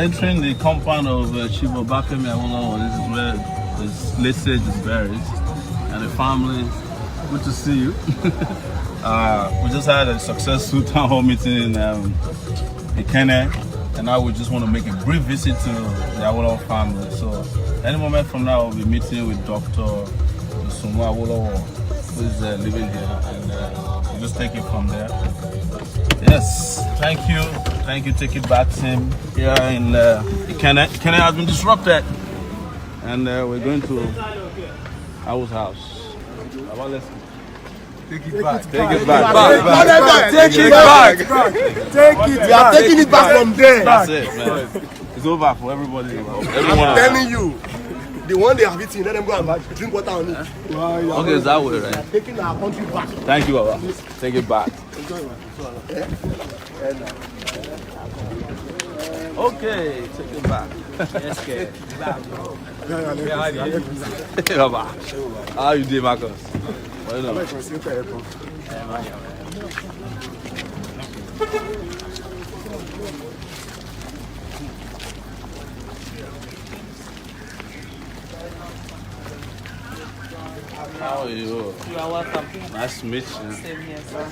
entering the compound of Chief Obafemi Awolowo. This is where his late stage is buried, and the family. Good to see you. We just had a successful town hall meeting in Kenya, and now we just want to make a brief visit to the Awolowo family. So, any moment from now, we'll be meeting with Dr. Awolowo, who is living here, and we'll just take it from there. Yes, thank you. Take it back, Tim. Here in Kenya. Kenya has been disrupted, and we're going to our house. Take it back. Take it back. We are taking it back from there. That's it, man. It's over for everybody. I'm telling you, the one they have eaten, let them go and drink water on it. Okay, it's that way, right? Taking our country back. Thank you, Baba. Take it back. Okay, take it back. Let's get it. Baba. How you doing, Marcus? Well, no. How are you? You are welcome. Nice to meet you. Same here, sir.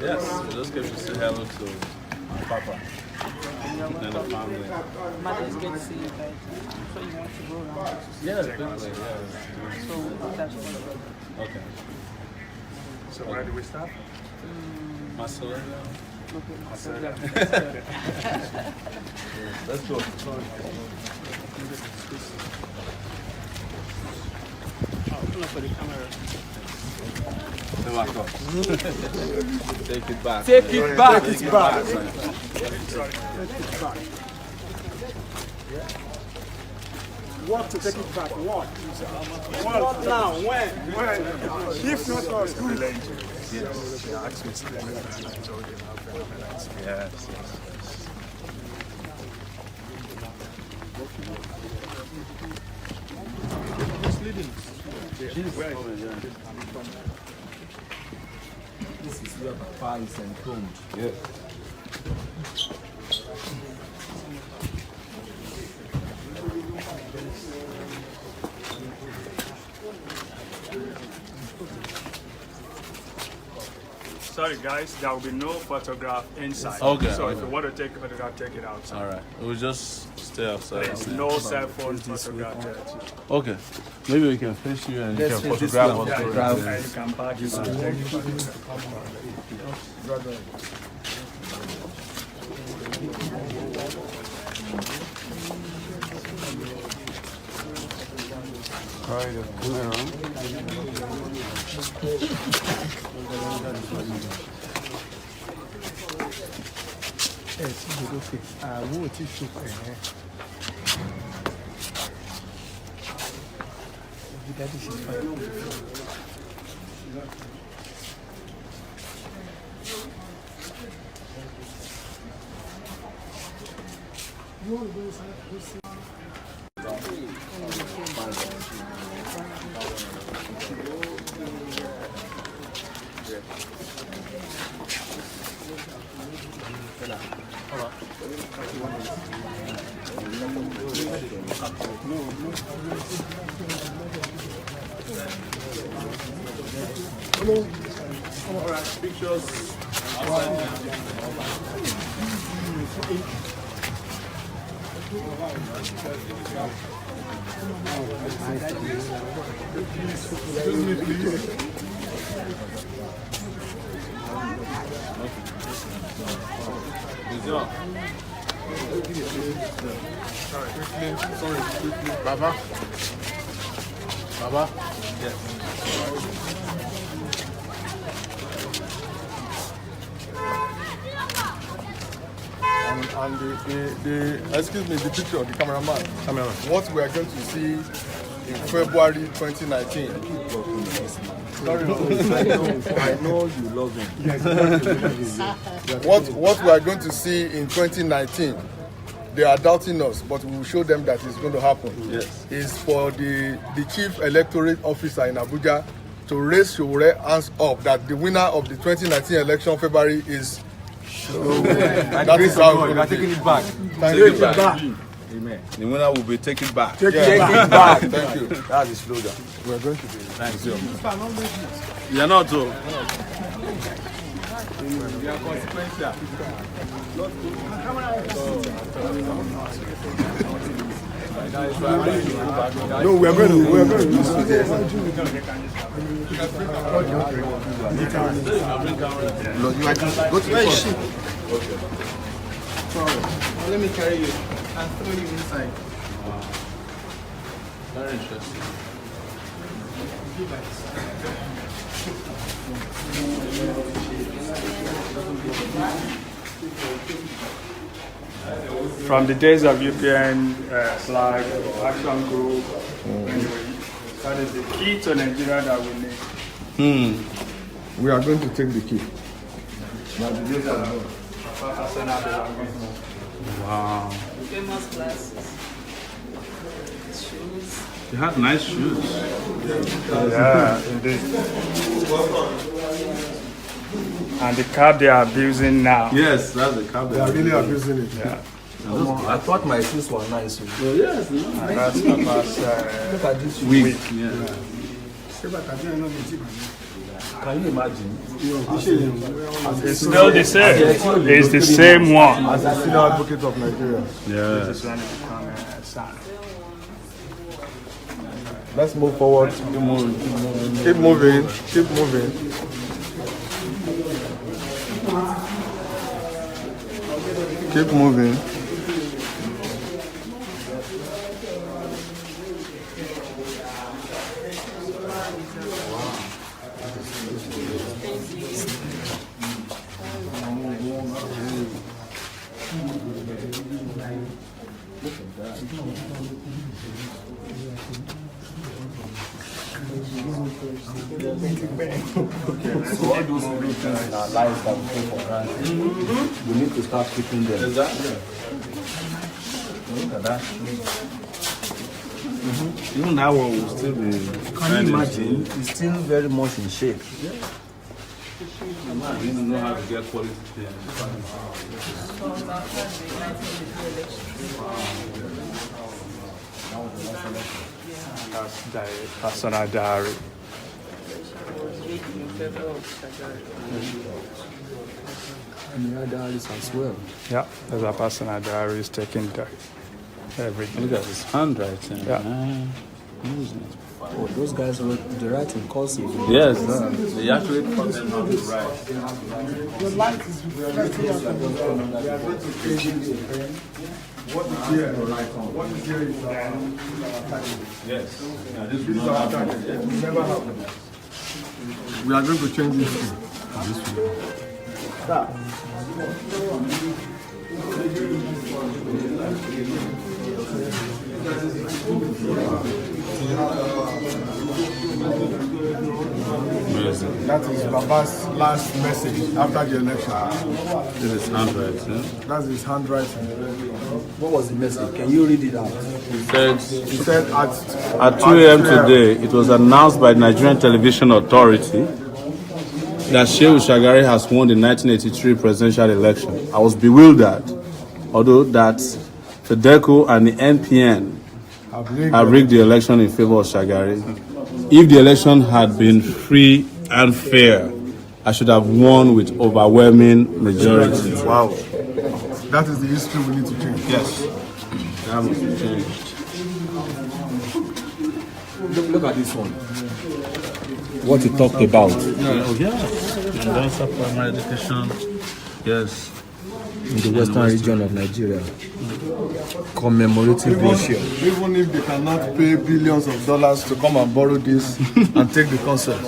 Yes, we just came to say hello to my papa and the family. Mother, it's good to see you guys. I'm sure you want to go around. Yeah, definitely, yeah. So that's what. Okay. So where do we start? Mausoleum. Okay. Let's go. For the camera. Take it back. Take it back. What to take it back? What now? When? If not us, who? Yes. This is where Papa is entombed. Yes. Sorry guys, there will be no photograph inside. Okay, So if okay. you want to take a photograph, take it outside. All right. We'll just stay outside. Please, no cell phone photograph. Okay. Maybe we can face you and you can photograph us. And you can park it. All right, pictures. Excuse me, please. Sorry, quickly. Baba. Yes. And the excuse me, the picture, the cameraman. What we are going to see in February 2019. Sorry, I know you love him. What we are going to see in 2019, they are doubting us, but we will show them that it's going to happen. Yes. Is for the Chief Electorate Officer in Abuja to raise Sowore hands up that the winner of the 2019 election February is That is how we are taking it back. Take it back. Amen. The winner will be taken back. Take it back. Thank you. That's the slogan. We are going to do it. Thanks, you. You're not so. We are consequential. No, we are going to use it. No, you are just go to the front. Okay. Let me carry you and throw you inside. Very interesting. From the days of UPN flag, action group, anyway, that is the key to Nigeria that we need. We are going to take the key. Wow. Famous glasses. Shoes. You had nice shoes. Yeah, indeed. And the cab they are abusing now. Yes, that's the cabinet. They are really abusing it. Yeah. I thought my shoes were nice. Oh, yes. And that's Papa's Look at this shoe. Weak. Yeah. Can you imagine? It's still the same. It's the same one. As a senior advocate of Nigeria. Yes. Let's move forward. Keep moving. Keep moving. Keep moving. Keep moving. So all those little things in our lives that we take for granted, we need to start keeping them. Exactly. Look at that. Even that one will still be. Can you imagine? It's still very much in shape. You don't know how to get quality things. From after the 1980 election. That's the personal diary. Was made in favor of Shagari. And the other is as well. Yeah, there's a personal diary is taking every day. Look at his handwriting. Yeah. Oh, those guys wrote the writing cursive. Yes, they actually taught them how to write. What is here? What is here is Yes. Yeah, this these are attacks. It will never happen. We are going to change this. Stop. That is Baba's last message after the election. This is handwriting. That's his handwriting. What was the message? Can you read it out? He He said at 2 a.m. today, it was announced by the Nigerian Television Authority that Shehu Shagari has won the 1983 presidential election. I was bewildered, although that FEDECO and the NPN have rigged the election in favor of Shagari. If the election had been free and fair, I should have won with overwhelming majority. Wow. That is the history we need to change. Yes, that must be changed. Look at this one. What he talked about. Oh, yeah. Universal primary education. Yes. In the western region of Nigeria. Commemorative brochure. Even if they cannot pay billions of dollars to come and borrow this and take the concept,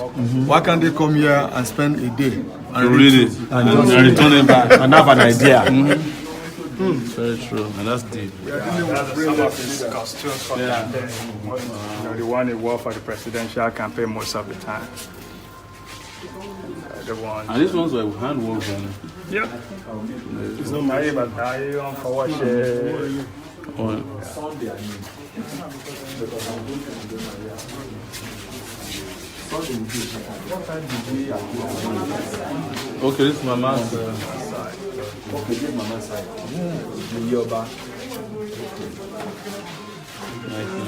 why can't they come here and spend a day and Read it and return it back. And have an idea. Very true, and that's deep. That's some of his costumes from that day. You know, the one he wore for the presidential campaign most of the time. The one. And these ones were handwoven. Yeah. It's not my but I don't for watch. Okay, this is my master. Okay, this is Mama's side. Yeah, the Yoba. Nice, you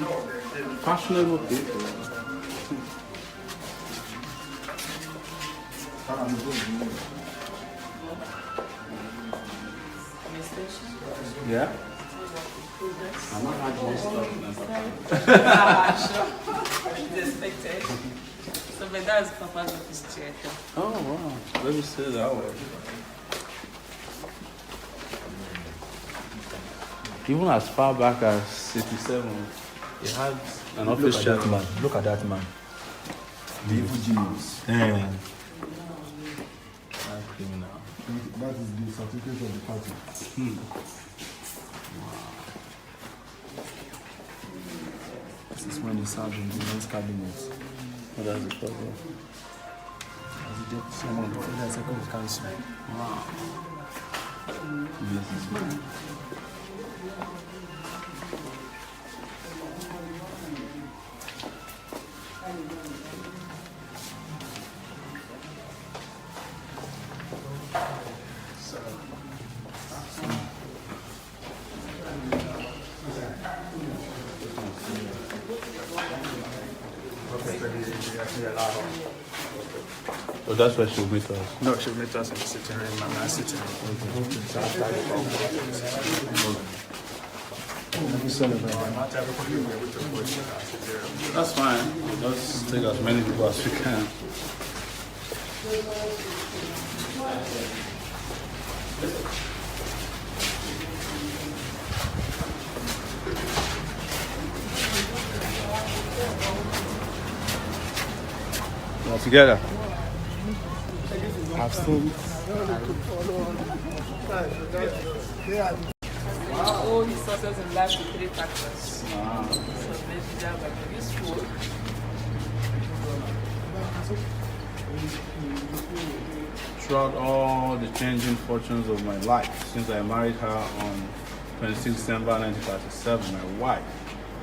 know. Fashionable people. Yeah? I'm not having this stuff. It's expected. So, but that's Papa's office chair. Oh, wow. Let me say that way. Even as far back as 67, he had an office Look chair. at that man. Look at that man. The evil genius. Damn. Criminal. That is the certificate of the party. This is when he served in the men's cabinet. What does it cover? As the deputy chairman of the Federal Executive Council. Wow. So that's where she'll meet us. No, she'll meet us in the sitting room, Mama sitting room. That's fine. Let's take as many people as we can. All together. I've seen All his success in life with 3 factors. So maybe that might be useful. Throughout all the changing fortunes of my life, since I married her on 26 December 1937, my wife,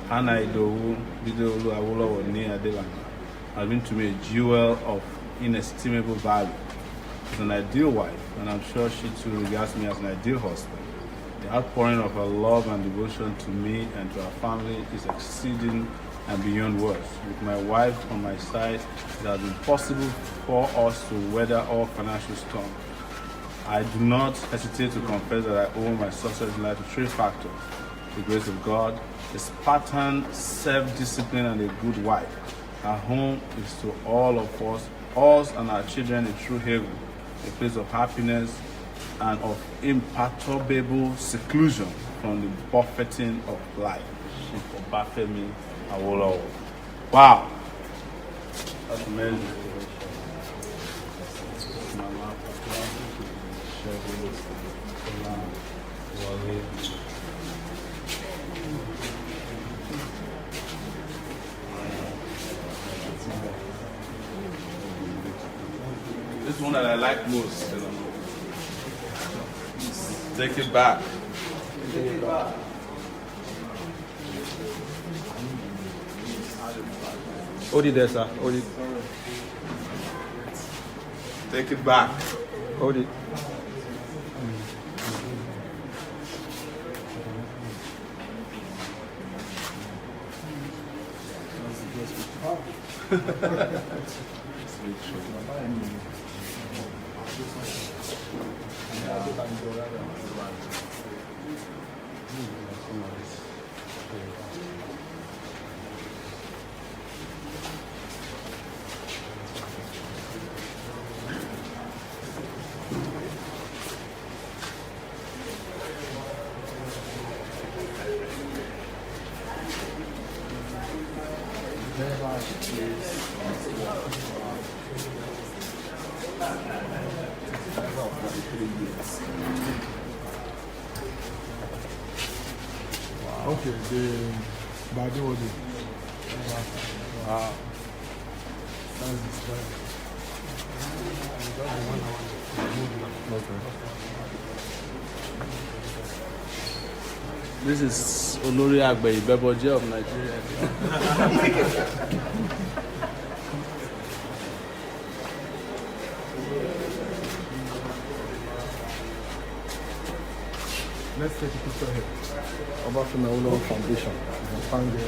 Hannah Idowu Bideolu Awolowo ní Adelana, has been to me a jewel of inestimable value. She's an ideal wife, and I'm sure she too regards me as an ideal husband. The outpouring of her love and devotion to me and to our family is exceeding and beyond words. With my wife on my side, it has been possible for us to weather all financial storms. I do not hesitate to confess that I owe my success in life to 3 factors: the grace of God, a Spartan self-discipline, and a good wife. Our home is to all of us and our children, a true haven, a place of happiness and of imperturbable seclusion from the buffeting of life. Chief Obafemi Awolowo. Wow, that's amazing. Mama, Papa, Shegun, Sola, Wale. This one that I like most, you know. Take it back. Take it back. Hold it there, sir. Hold it. Take it back. Hold it. okay, the body was it. Wow. That's the style. This is Olori Agbe Ibeboje of Nigeria. Let's take a picture here. Obafemi Awolowo Foundation. You can find it.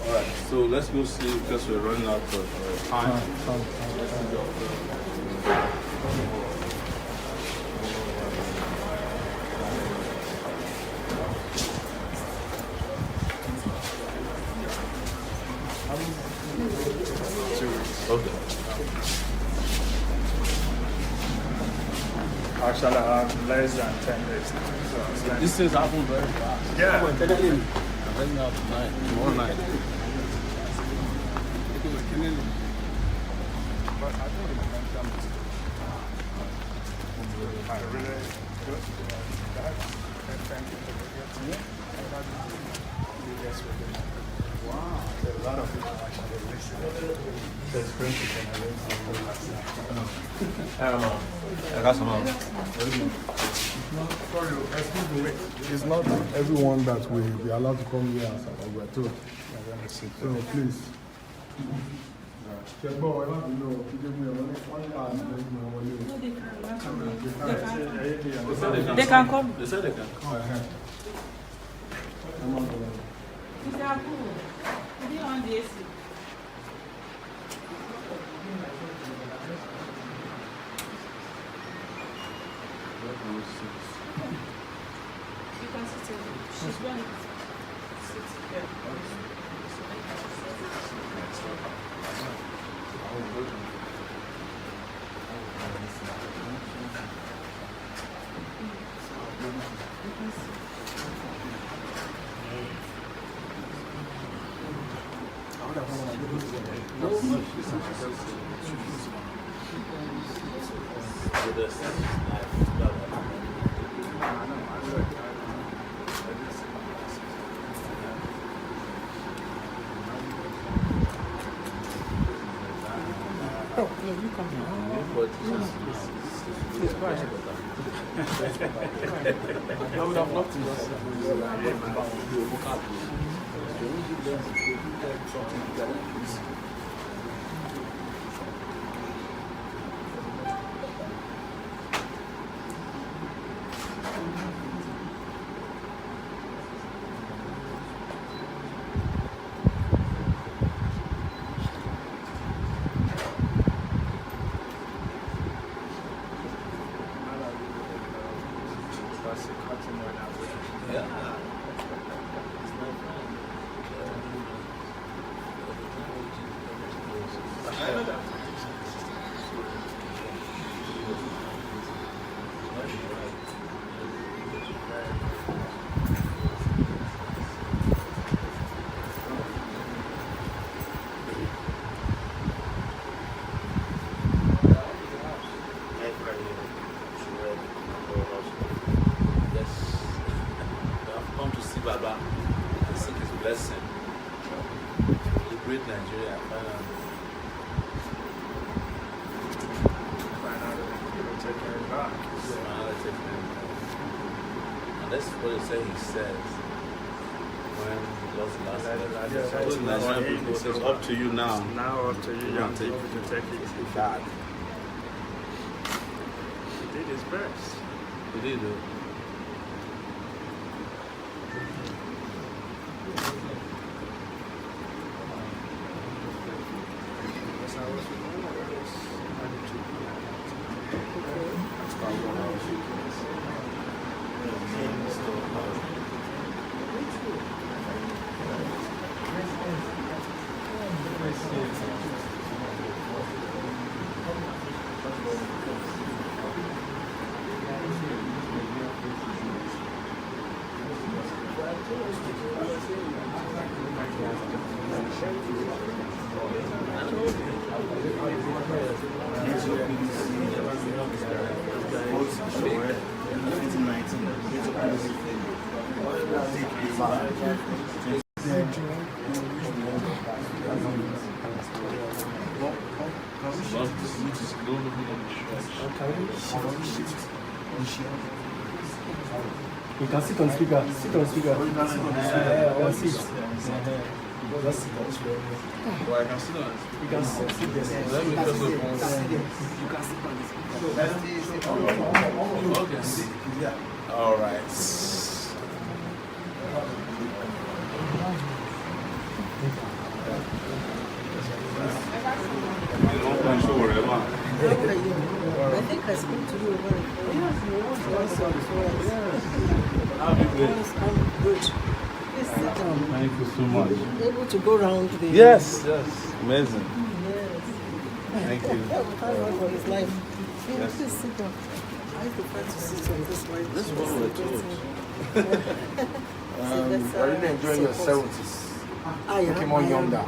Alright, so let's go see because we're running out of time. Okay. Actually, I have less than 10 days now. So These things happen very fast. yeah. I'm running out tonight, tomorrow night. I really good. Thank you for wow, a lot of people actually listen. So it's great to Sorry, excuse me. It's not everyone that will be allowed to come here as we're told. So please. They can come. They said they can come. Is that cool? Is it on the AC? You can sit in. She's going to sit here. I would have loved to Baba, and seek his blessing. Liberate Nigeria, and that's what he says when he lost the last Nigerian people says, up to you now. Now up to you, young people, to take it back. He did his best. He did, though. You can sit on speaker. Sit on speaker. Or sit. Just sit on speaker. Well, I can sit on it. You can sit there. Let me just open. You can sit on this. Okay. All right. I think I spoke to you over the phone. I'm good. Please sit down. Thank you so much. Able to go around the... Yes. Amazing. Yes. Thank you. Thank God for his life. Yes. Please sit down. I prefer to sit on this one. This is what we're told. Are you enjoying your 70s? I am. Pokemon younger.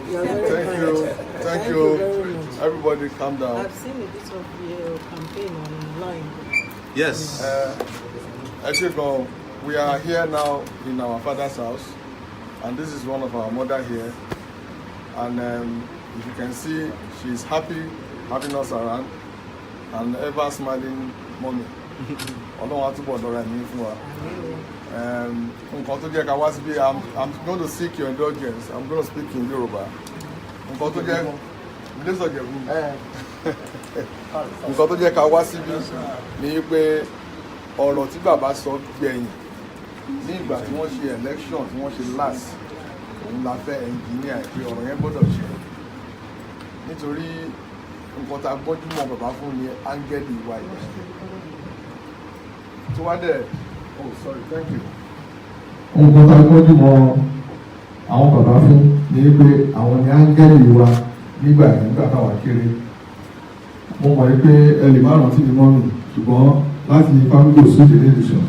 You are very Thank kind. you. Thank you. very much. Everybody calm down. I've seen a bit of your campaign online. Yes. Actually, we are here now in our father's house, and this is one of our mother here. And if you can see, she's happy having us around, and ever smiling mommy. Although I want to I'm going to seek your indulgence. I'm going to speak in Yoruba. Nǹkan tó jẹ́ ká wá síbí ni pé ọ̀rọ̀ tí bàbá sọ gbẹ̀yìn ní ìgbà tí wọ́n ṣe election tí wọ́n ṣe last òun la fẹ́ engineer pé ọ̀rọ̀ yẹn gbọ́dọ̀ ṣe nítorí nǹkan tá a gbọ́jú mọ́ bàbá fún ni áńgẹ́lì ìwà ìyẹn tó wá dẹ̀ oh sorry thank you. Nǹkan tá a gbọ́jú mọ́ àwọn bàbá fún ni pé àwọn ni áńgẹ́lì wa nígbà táwa kéré. Mo mọ̀ pé ẹ lè má rántí mi mọ́ mi ṣùgbọ́n láti family suit edition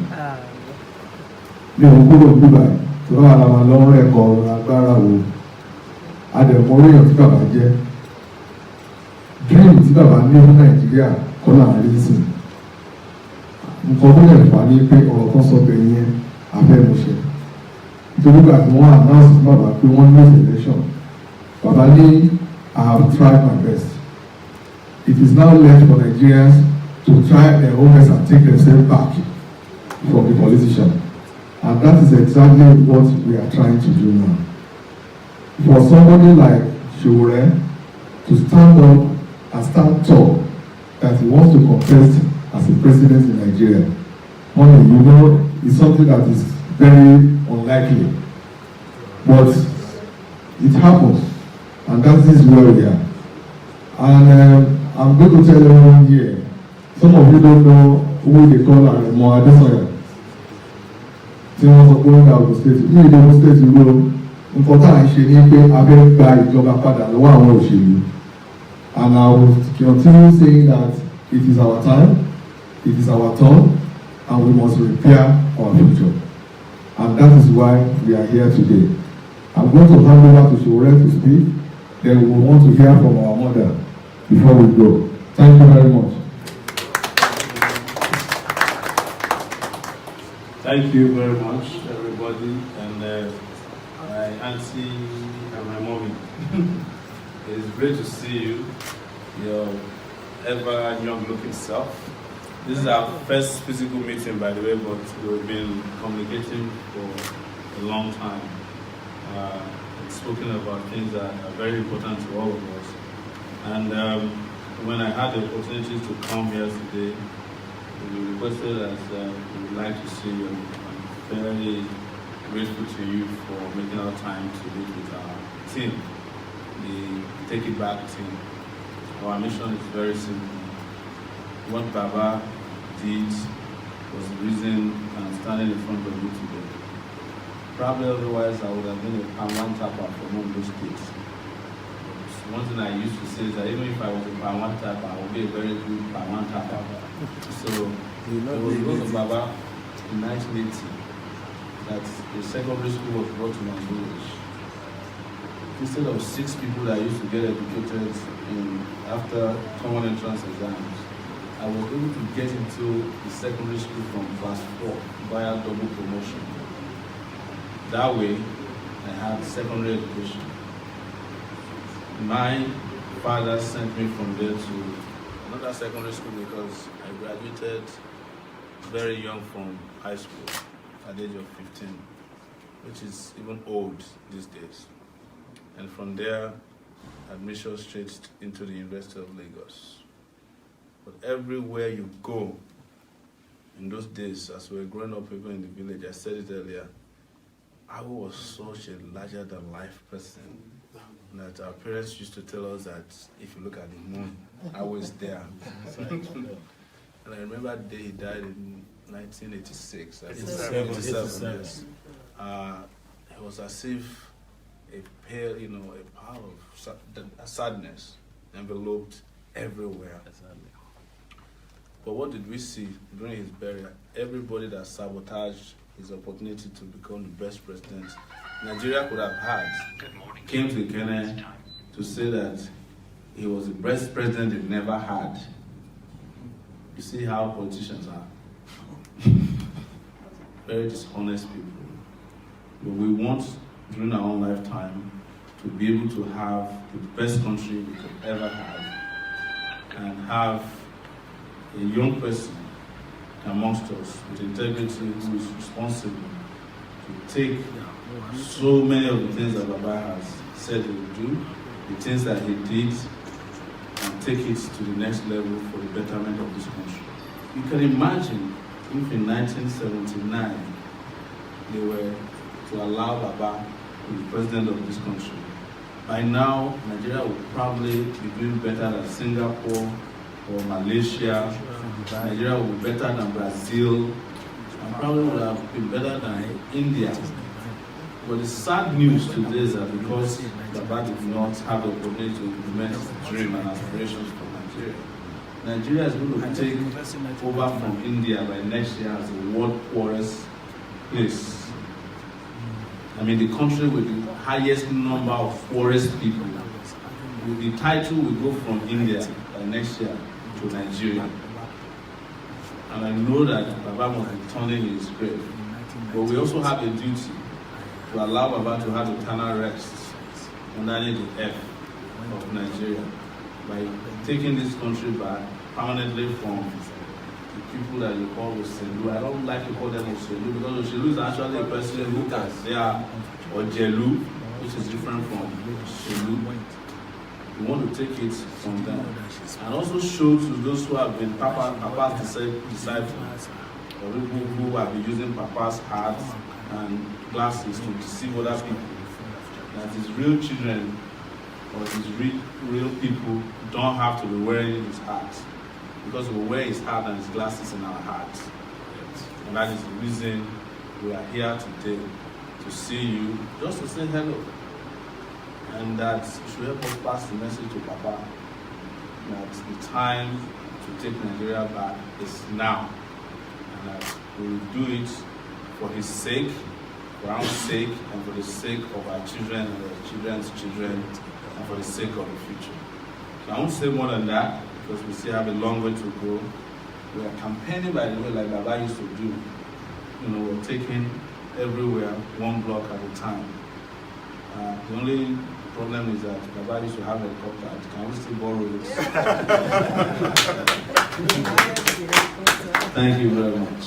mi ò kúrò nígbà tó bá ara wa lọ́rùn ẹ̀kọ́ agbára wo adẹ̀mọ́ oríyàn tí bàbá jẹ́ dream tí bàbá ní ní Nàìjíríà kọ́ láàrin sí nǹkan tó lè fà ní pé ọ̀rọ̀ kan sọ bẹ̀rẹ̀ yẹn afẹ́mọṣẹ́ nítorí gbà tí wọ́n announce fún bàbá pé wọ́n ní election bàbá ní I have tried my best. It is now left for Nigerians to try their own best and take themselves back from the politician. And that is exactly what we are trying to do now. For somebody like Sowore to stand up and stand tall that he wants to contest as a president in Nigeria, honey, you know, it's something that is very unlikely. But it happens, and that is where we are. And I'm going to tell everyone here, some of you don't know who they call Aremo Adesoya. Tí wọ́n sọ pé ó ń da Ogun State. Ní ìlú Ogun State ló nǹkan tá à ń ṣe ní pé abẹ́ gba ìjọba padà lọ́wọ́ àwọn òṣèlú. And I will continue saying that it is our time, it is our turn, and we must repair our future. And that is why we are here today. I'm going to hand over to Sowore to speak. Then we want to hear from our mother before we go. Thank you very much. Thank you very much, everybody, and my auntie and my mommy. It's great to see you, your ever young-looking self. This is our first physical meeting, by the way, but we've been communicating for a long time. Spoken about things that are very important to all of us. And when I had the opportunity to come here today, we requested that we would like to see you. I'm very grateful to you for making our time to meet with our team, the Take It Back team. Our mission is very simple. What Baba did was the reason I'm standing in front of you today. Probably otherwise I would have been a Pan tapper from Ondo State. One thing I used to say is that even if I was a Pan tapper, I would be a very good Pan tapper. So it was because of Baba in 1980 that the secondary school was brought to my village. Instead of 6 people that used to get educated after common entrance exams, I was able to get into the secondary school from class 4 via double promotion. That way, I had secondary education. My father sent me from there to another secondary school because I graduated very young from high school at the age of 15, which is even old these days. And from there, admission straight into the University of Lagos. But everywhere you go, in those days, as we were growing up people in the village, I said it earlier, I was such a larger-than-life person that our parents used to tell us that if you look at the moon, I was there. And I remember the day he died in 1986. 87, yes. It was as if a pale, a pile of sadness enveloped everywhere. But what did we see during his burial? Everybody that sabotaged his opportunity to become the best president Nigeria could have had came to Kenya to say that he was the best president they never had. You see how politicians are. Very dishonest people. But we want, during our own lifetime, to be able to have the best country we could ever have, and have a young person amongst us with integrity who is responsible to take so many of the things that Baba has said he would do, the things that he did, and take it to the next level for the betterment of this country. You can imagine if in 1979 they were to allow Baba to be president of this country. By now, Nigeria would probably be doing better than Singapore or Malaysia. Nigeria would be better than Brazil, and probably would have been better than India. But the sad news today is that because Baba did not have the opportunity to implement his dream and aspirations for Nigeria, Nigeria is going to take over from India by next year as the world poorest place. I mean, the country with the highest number of poorest people. With the title will go from India by next year to Nigeria. And I know that Baba must be turning in his grave. But we also have a duty to allow Baba to have eternal rest underneath the earth of Nigeria by taking this country back permanently from the people that you call Oselu. I don't like to call them Oselu because Oselu is actually a person who they are Ojelu, which is different from Oselu. We want to take it from them and also show to those who have been Papa's disciples, or people who have been using Papa's hat and glasses to deceive other people, that his real children or his real people don't have to be wearing his hat, because we wear his hat and his glasses in our hearts. And that is the reason we are here today, to see you, just to say hello. And that should help us pass the message to Papa that the time to take Nigeria back is now. And that we will do it for his sake, for our sake, and for the sake of our children and our children's children, and for the sake of the future. So I won't say more than that, because we still have a long way to go. We are campaigning, by the way, like Baba used to do. We're taking everywhere, one block at a time. The only problem is that Baba used to have a helicopter. Can we still borrow it? Thank you very much.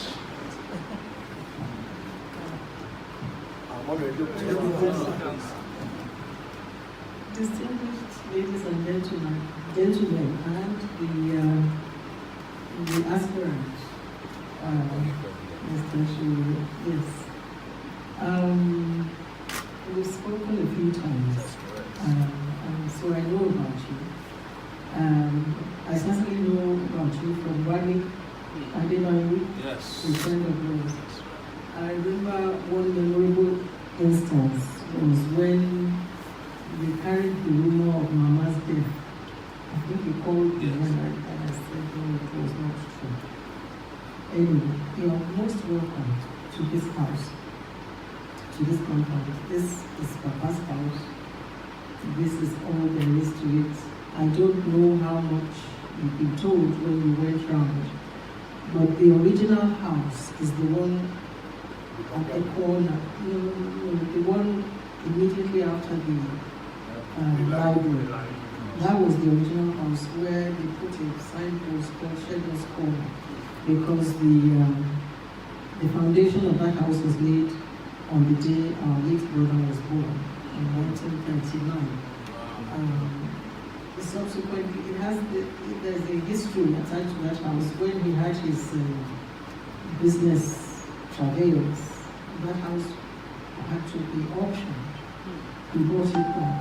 Distinguished ladies and gentlemen, and the aspirant, Mr. Sowore, yes. We've spoken a few times, so I know about you. I certainly know about you from Wadi Adenoyi, Yes. a friend of yours. I remember one memorable instance was when they carried the rumor of Mama's death. I think he called me and I said, no, it was not true. Anyway, you are most welcome to this house, to this compound. This is Papa's house. This is all there is to it. I don't know how much you've been told when you went round. But the original house is the one at the corner, the one immediately after the library. That was the original house where they put a signpost called Shedder's Corner, because the foundation of that house was laid on the day our late brother was born in 1939. Subsequently, there's a history attached to that house. When he had his business travails, that house had to be auctioned. He bought it back.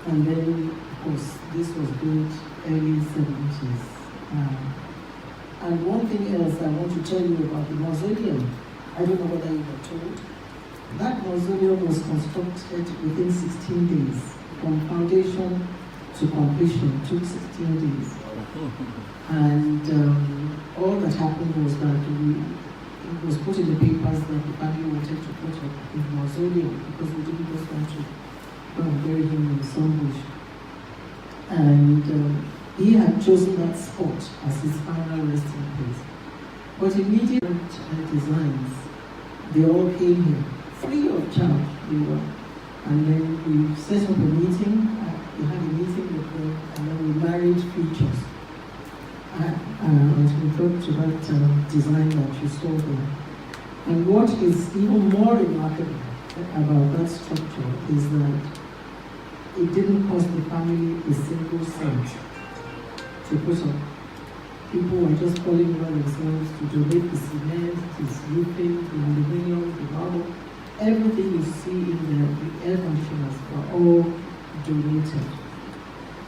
And then, of course, this was built early 70s. And one thing else I want to tell you about the mausoleum, I don't know whether you were told, that mausoleum was constructed within 16 days. From foundation to completion took 16 days. And all that happened was that it was put in the papers that the family wanted to put up in the mausoleum because we didn't just want to go and bury him in some bush. And he had chosen that spot as his final resting place. But immediate designs, they all came here, free of charge, they were. And then we set up a meeting, we had a meeting with them, and then we married features. As we got to that design that you saw there. And what is even more remarkable about that structure is that it didn't cost the family a single cent to put up. People were just calling on themselves to donate the cement, the roofing, the aluminium, the marble. Everything you see in there, the air conditioners were all donated.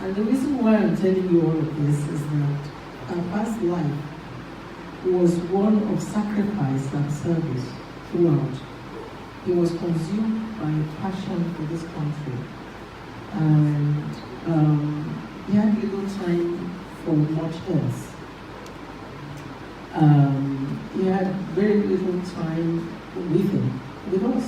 And the reason why I'm telling you all of this is that our past life was one of sacrifice and service throughout. He was consumed by a passion for this country. And he had little time for much else. He had very little time with us.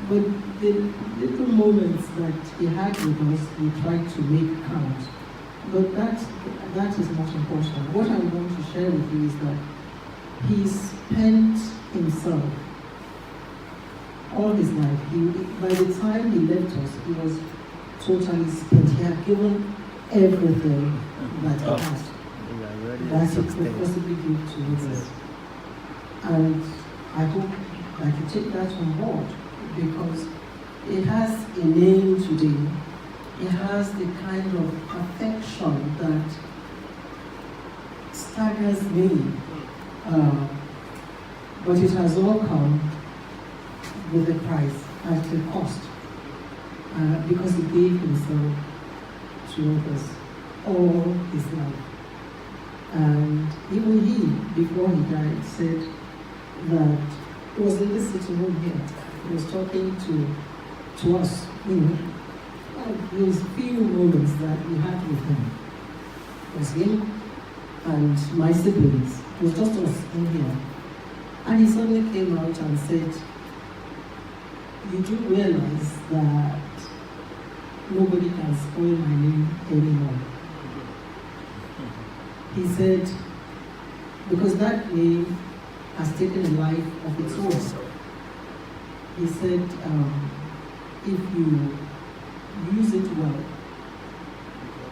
But the little moments that he had with us, we tried to make count. But that is not important. What I want to share with you is that he spent himself all his life. By the time he left us, he was totally spent. He had given everything that he had, that he could possibly give to us. And I hope that you take that on board, because it has a name today. It has the kind of affection that staggers me. But it has all come with a price, at a cost, because he gave himself to others all his life. And even he, before he died, said that he was in this sitting room here. He was talking to us, those few moments that we had with him. It was him and my siblings. It was just us in here. And he suddenly came out and said, "You do realize that nobody can spoil my name anymore." He said, because that name has taken a life of its own. He said, if you use it well,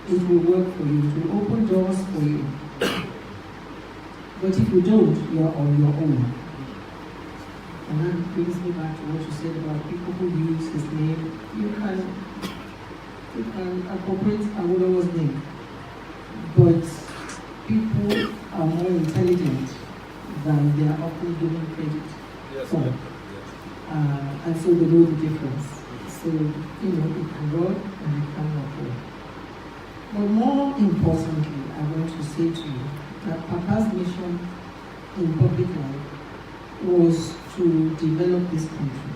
it will work for you, it will open doors for you. But if you don't, you're on your own. And that brings me back to what you said about people who use his name. You can incorporate Awolowo's name, but people are more intelligent than they are often given credit for. And so they know the difference. So, it can work and it cannot work. But more importantly, I want to say to you that Papa's mission in public life was to develop this country.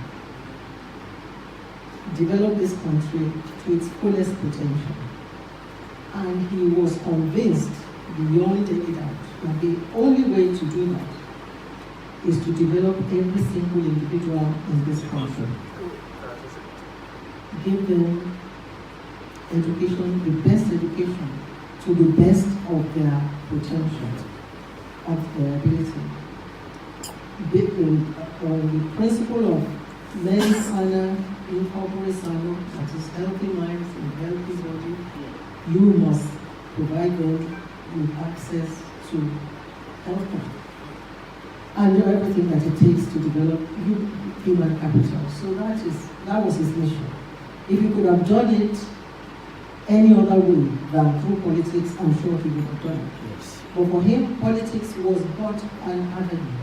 Develop this country to its fullest potential. And he was convinced, beyond any doubt, that the only way to do that is to develop every single individual in this country. Give them education, the best education, to the best of their potential, of their ability. The principle of mens sana, in corpore sano, that is healthy minds and healthy body, you must provide them with access to healthcare and everything that it takes to develop human capital. So that was his mission. If he could have done it any other way than through politics, I'm sure he would have done it. Yes. But for him, politics was but an avenue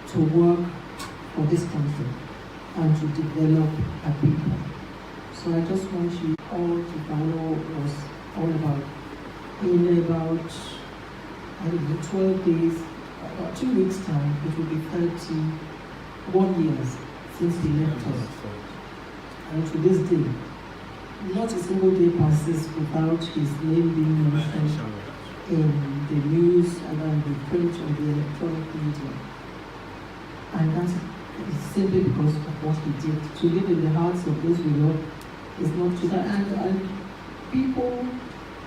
to work for this country and to develop a people. So I just want you all to follow was all about. In about, I don't know, 12 days, about 2 weeks' time, it will be 31 years since he left us. And to this day, not a single day passes without his name being mentioned in the news and the print or the electronic media. And that's simply because of what he did. To live in the hearts of those we love is not to that. And people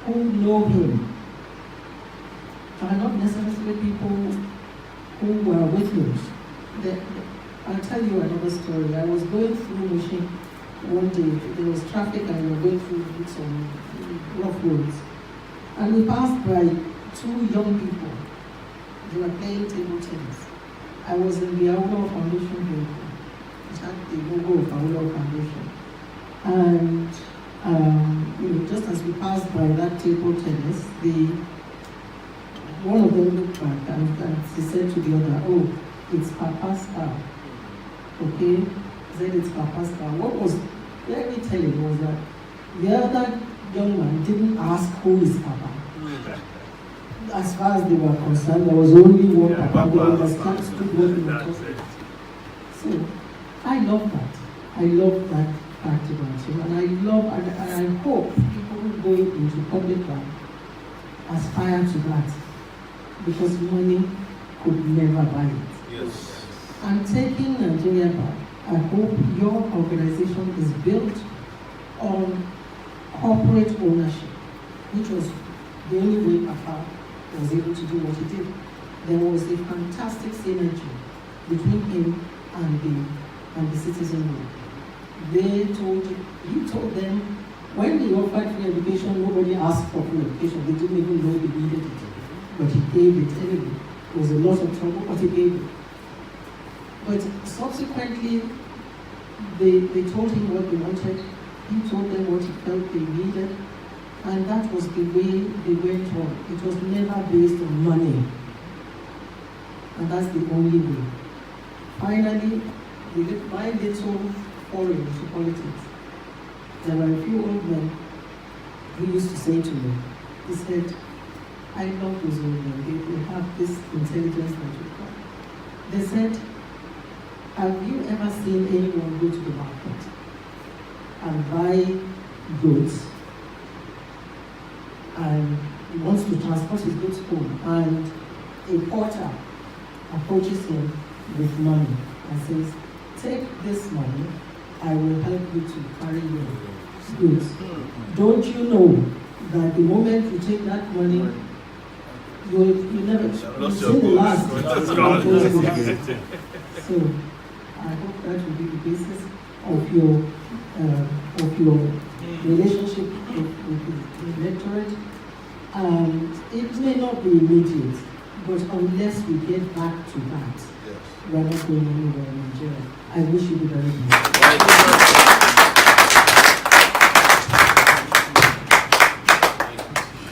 who know him are not necessarily people who were with him. I'll tell you another story. I was going through Mushin one day. There was traffic and we were going through some rough roads. And we passed by 2 young people. They were playing table tennis. I was in the Awolowo Foundation vehicle. It had the logo of Awolowo Foundation. And just as we passed by that table tennis, one of them looked back and he said to the other, "Oh, it's Papa's car." Okay? He said it's Papa's car. What was very telling was that the other young man didn't ask who is Papa. As far as they were concerned, there was only one Papa. They understood what we were talking about. So, I love that. I love that fact about him. And I hope people who go into public life aspire to that. Because money could never buy it. Yes. And taking Nigeria back, I hope your organization is built on corporate ownership, which was the only way Papa was able to do what he did. There was a fantastic synergy between him and the citizenry. He told them, when they offered free education, nobody asked for free education. They didn't even know they needed it. But he gave it anyway. It was a lot of trouble, but he gave it. But subsequently, they told him what they wanted. He told them what he felt they needed. And that was the way they went on. It was never based on money. And that's the only way. Finally, my little foray into politics, there were a few old men who used to say to me, he said, "I love those old men. They have this intelligence that you've got." They said, "Have you ever seen anyone go to the market and buy goods and he wants to transport his goods home, and a porter approaches him with money and says, 'Take this money, I will help you to carry your goods.' Don't you know that the moment you take that money, you never see the last." So I hope that will be the basis of your relationship with the electorate. It may not be immediate, but unless we get back to that, we are not going anywhere in Nigeria. I wish you the very best.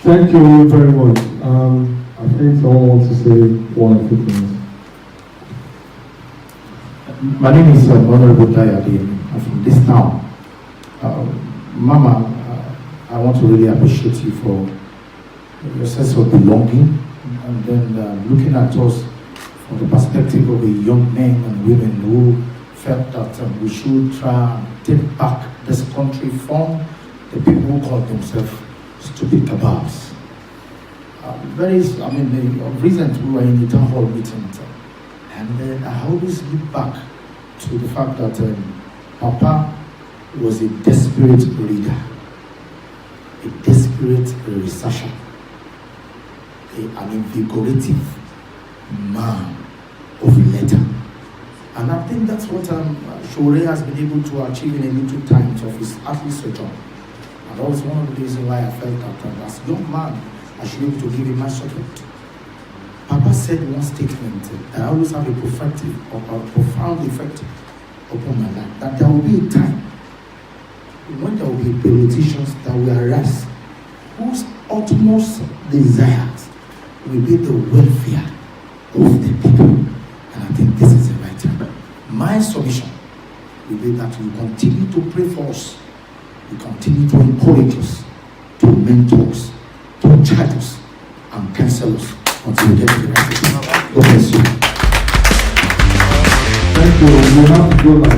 Thank you very much. I think someone wants to say one or two things. My name is Honorable Dayade. I'm from this town. Mama, I want to really appreciate you for your sense of belonging, and then looking at us from the perspective of a young men and women who felt that we should try and take back this country from the people who call themselves stupid kebabs. Recently we were in a town hall meeting, and then I always look back to the fact that Papa was a desperate leader. a desperate researcher, an invigorative man of letter. And I think that's what Sowore has been able to achieve in a little time of his earthly sojourn. And that was one of the reasons why I felt that as a young man, I should be able to give him my support. Papa said one statement that I always have a profound effect upon my life, that there will be a time when there will be politicians that will arise whose utmost desires will be the welfare of the people. And I think this is the right time. My submission will be that we continue to pray for us, we continue to encourage us, to mentor us, to charge us, and counsel us until we get to the right place. God bless you. Thank you. We have to go back.